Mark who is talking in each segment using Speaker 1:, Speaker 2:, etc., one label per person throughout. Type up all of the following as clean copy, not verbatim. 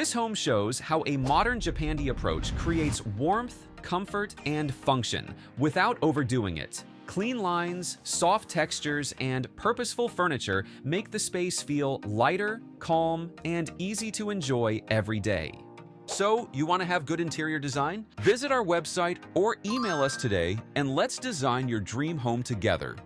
Speaker 1: This home shows how a modern Japandi approach creates warmth, comfort, and function without overdoing it. Clean lines, soft textures, and purposeful furniture make the space feel lighter, calm, and easy to enjoy every day. So, you want to have good interior design? Visit our website or email us today and let's design your dream home together.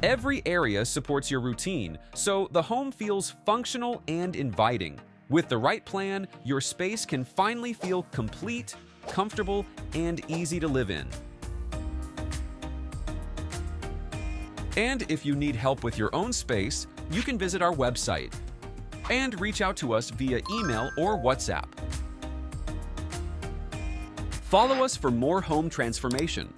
Speaker 1: Every area supports your routine, so the home feels functional and inviting. With the right plan, your space can finally feel complete, comfortable, and easy to live in. And if you need help with your own space, you can visit our website and reach out to us via email or WhatsApp. Follow us for more home transformation.